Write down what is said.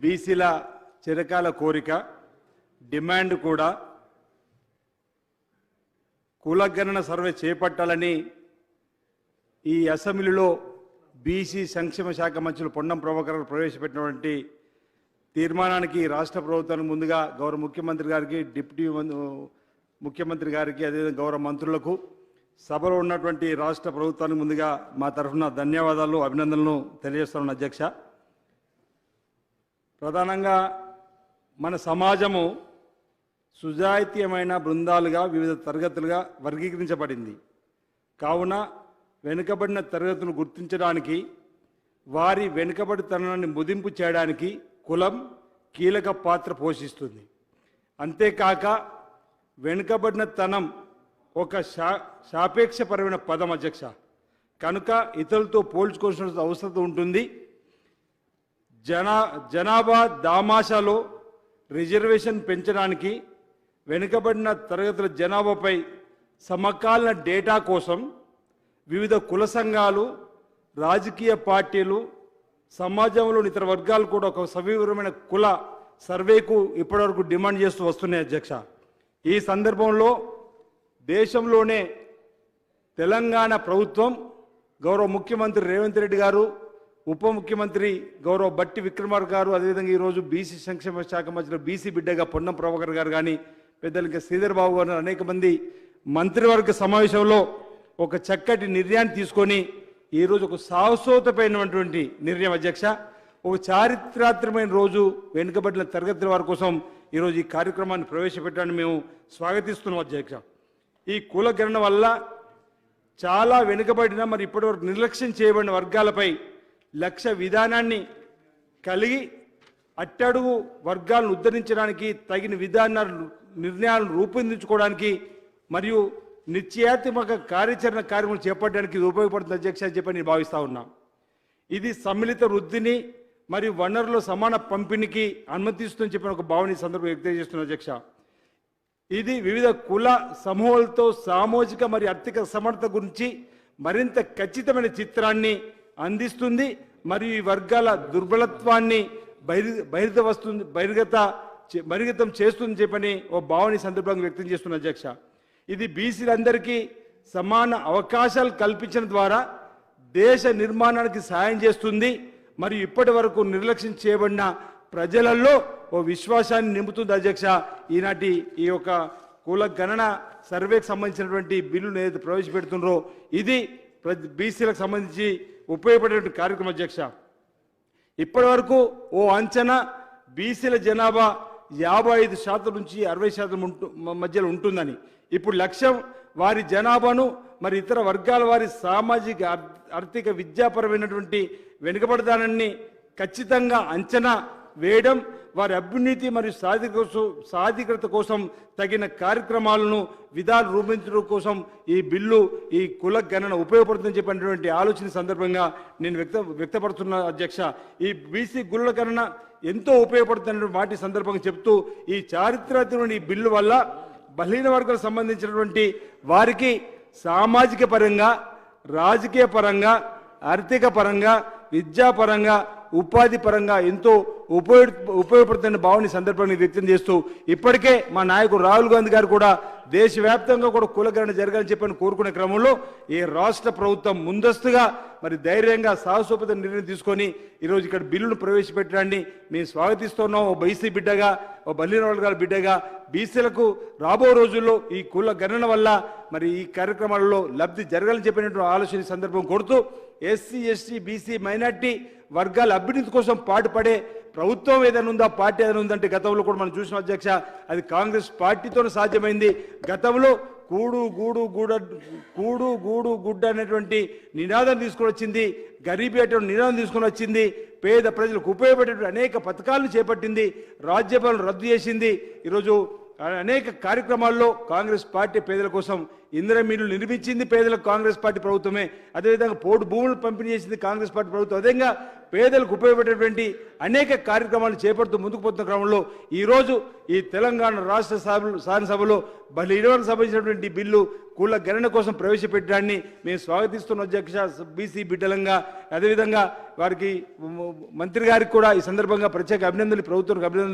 బీసీల చిరకాల కోరిక డిమాండ్ కూడా కులగణన సర్వే చేపట్టాలని ఈ అసెంబ్లీలో బీసీ సంక్షేమ శాఖ మంత్రులు పొన్నం ప్రభాకర్ ప్రవేశపెట్టినటువంటి తీర్మానానికి రాష్ట్ర ప్రభుత్వానికి ముందుగా గౌరవ ముఖ్యమంత్రి గారికి డిప్యూటీ ముఖ్యమంత్రి గారికి అదేవిధంగా గౌరవ మంత్రులకు సభలో ఉన్నటువంటి రాష్ట్ర ప్రభుత్వానికి ముందుగా మా తరఫున ధన్యవాదాలు అభినందనలు తెలియజేస్తున్నాను అధ్యక్ష. ప్రధానంగా మన సమాజము సుజాతీయమైన బృందాలుగా వివిధ తరగతులుగా వర్గీకరించబడింది. కావున వెనుకబడిన తరగతులను గుర్తించడానికి వారి వెనుకబడితనాన్ని ముదింపు చేయడానికి కులం కీలక పాత్ర పోషిస్తుంది. అంతేకాక వెనుకబడిన తనం ఒక సాపేక్షపరమైన పదం అధ్యక్ష. కనుక ఇతరులతో పోల్చుకోవాల్సిన అవసరం ఉంటుంది. జనాభా దామాషాలో రిజర్వేషన్ పెంచడానికి వెనుకబడిన తరగతుల జనాభాపై సమకాలీన డేటా కోసం వివిధ కుల సంఘాలు, రాజకీయ పార్టీలు, సమాజంలోని ఇతర వర్గాలు కూడా ఒక సవివరమైన కుల సర్వేకు ఇప్పటివరకు డిమాండ్ చేస్తూ వస్తున్నాయి అధ్యక్ష. ఈ సందర్భంలో దేశంలోనే తెలంగాణ ప్రభుత్వం గౌరవ ముఖ్యమంత్రి రేవంత్ రెడ్డి గారు, ఉప ముఖ్యమంత్రి గౌరవ బట్టి విక్రమార్క గారు, అదేవిధంగా ఈరోజు బీసీ సంక్షేమ శాఖ మంత్రి బీసీ బిడ్డగా పొన్నం ప్రభాకర్ గారు కానీ పెద్దలు ఇంకా శ్రీధర్ బాబు గారు అనేక మంది మంత్రివర్గ సమావేశంలో ఒక చక్కటి నిర్ణయాన్ని తీసుకొని ఈరోజు ఒక సాహసోతమైనటువంటి నిర్ణయం అధ్యక్ష. ఒక చారిత్రాత్మకమైన రోజు వెనుకబడిన తరగతుల వారి కోసం ఈరోజు ఈ కార్యక్రమాన్ని ప్రవేశపెట్టడానికి మేము స్వాగతిస్తున్నాం అధ్యక్ష. ఈ కులగణన వల్ల చాలా వెనుకబడిన మరి ఇప్పటివరకు నిర్లక్ష్యం చేయబడిన వర్గాలపై లక్ష్య విధానాన్ని కలిగి అట్టడుగు వర్గాలను ఉద్ధరించడానికి తగిన నిర్ణయాలను రూపొందించుకోవడానికి మరియు నిశ్చయాత్మక కార్యాచరణ కార్యక్రమం చేపట్టడానికి ఇది ఉపయోగపడుతుంది అధ్యక్ష అని చెప్పి నేను భావిస్తూ ఉన్నా. ఇది సమ్మిళిత వృద్ధిని మరియు వనరుల సమాన పంపిణీకి అనుమతిస్తుందని చెప్పిన ఒక భావన ఈ సందర్భంగా వ్యక్తం చేస్తున్న అధ్యక్ష. ఇది వివిధ కుల సమూహాలతో సామాజిక మరియు ఆర్థిక సమర్థత గురించి మరింత ఖచ్చితమైన చిత్రాన్ని అందిస్తుంది మరియు ఈ వర్గాల దుర్బలత్వాన్ని బహిర్గతం చేస్తుందని చెప్పని ఓ భావన సందర్భంగా వ్యక్తం చేస్తున్న అధ్యక్ష. ఇది బీసీలందరికీ సమాన అవకాశాలు కల్పించడం ద్వారా దేశ నిర్మాణానికి సాయం చేస్తుంది మరియు ఇప్పటి వరకు నిర్లక్ష్యం చేయబడిన ప్రజలలో ఓ విశ్వాసాన్ని నింపుతుంది అధ్యక్ష. ఈనాటి ఈ యొక్క కుల గణన సర్వేకి సంబంధించినటువంటి బిల్లును ఏదైతే ప్రవేశపెడుతున్నారో ఇది బీసీలకు సంబంధించి ఉపయోగపడేటువంటి కార్యక్రమం అధ్యక్ష. ఇప్పటి వరకు ఓ అంచనా బీసీల జనాభా 55% నుంచి 60% మధ్యలో ఉంటుందని. ఇప్పుడు లక్ష్యం వారి జనాభాను మరి ఇతర వర్గాల వారి సామాజిక ఆర్థిక విద్యాపరమైనటువంటి వెనుకబడదానాన్ని ఖచ్చితంగా అంచనా వేయడం, వారి అభ్యున్నతి మరియు సాధికారత కోసం తగిన కార్యక్రమాలను విధాలు రూపొందించడం కోసం ఈ బిల్లు ఈ కుల గణన ఉపయోగపడుతుందని చెప్పినటువంటి ఆలోచన సందర్భంగా నేను వ్యక్తపడుతున్న అధ్యక్ష. ఈ బీసీ కుల గణన ఎంతో ఉపయోగపడుతున్న వాటి సందర్భంగా చెప్తూ ఈ చారిత్రాత్మకమైన ఈ బిల్లు వల్ల బలహీన వర్గాలకు సంబంధించినటువంటి వారికి సామాజిక పరంగా, రాజకీయ పరంగా, ఆర్థిక పరంగా, విద్యాపరంగా, ఉపాధి పరంగా ఎంతో ఉపయోగపడుతున్న భావన సందర్భాన్ని వ్యక్తం చేస్తూ ఇప్పటికే మా నాయకుడు రాహుల్ గాంధీ గారు కూడా దేశవ్యాప్తంగా కూడా కులగణన జరగాలని చెప్పని కోరుకునే క్రమంలో ఈ రాష్ట్ర ప్రభుత్వం ముందస్తుగా మరి ధైర్యంగా సాహసోపేత నిర్ణయం తీసుకొని ఈరోజు ఇక్కడ బిల్లును ప్రవేశపెట్టడాన్ని మేము స్వాగతిస్తున్నాం. ఓ బీసీ బిడ్డగా, ఓ బలహీన వర్గాల బిడ్డగా బీసీలకు రాబో రోజుల్లో ఈ కుల గణన వల్ల మరి ఈ కార్యక్రమాలలో లబ్ధి జరగాలని చెప్పినటువంటి ఆలోచన సందర్భం కొడుతూ ఎస్సీ, ఎస్టీ, బీసీ, మైనార్టీ వర్గాల అభ్యున్నతి కోసం పాటుపడే ప్రభుత్వం ఏదైనా ఉందా, పార్టీ ఏదైనా ఉందంటే గతంలో కూడా మనం చూసిన అధ్యక్ష అది కాంగ్రెస్ పార్టీతోనే సాధ్యమైంది. గతంలో కూడు గూడు గుడ్డ అనేటువంటి నినాదం తీసుకొని వచ్చింది, గరీబీ అటువంటి నినాదం తీసుకొని వచ్చింది, పేద ప్రజలకు ఉపయోగపడేటువంటి అనేక పథకాలను చేపట్టింది, రాజ్యపాలన రద్దు చేసింది. ఈరోజు అనేక కార్యక్రమాల్లో కాంగ్రెస్ పార్టీ పేదల కోసం ఇందిరమీలు నిర్మించింది పేదలకు కాంగ్రెస్ పార్టీ ప్రభుత్వమే. అదేవిధంగా పోడు భూములు పంపిణీ చేసింది కాంగ్రెస్ పార్టీ ప్రభుత్వం. అదేవిధంగా పేదలకు ఉపయోగపడేటువంటి అనేక కార్యక్రమాలు చేపడుతూ ముందుకు పోతున్న క్రమంలో ఈరోజు ఈ తెలంగాణ రాష్ట్ర శాసనసభలో బలివరకు సంబంధించినటువంటి బిల్లు కుల గణన కోసం ప్రవేశపెట్టడాన్ని మేము స్వాగతిస్తున్న అధ్యక్ష. బీసీ బిడ్డలంగా అదేవిధంగా వారికి మంత్రి గారికి కూడా ఈ సందర్భంగా ప్రత్యేక అభినందనలు, ప్రభుత్వానికి అభినందనలు.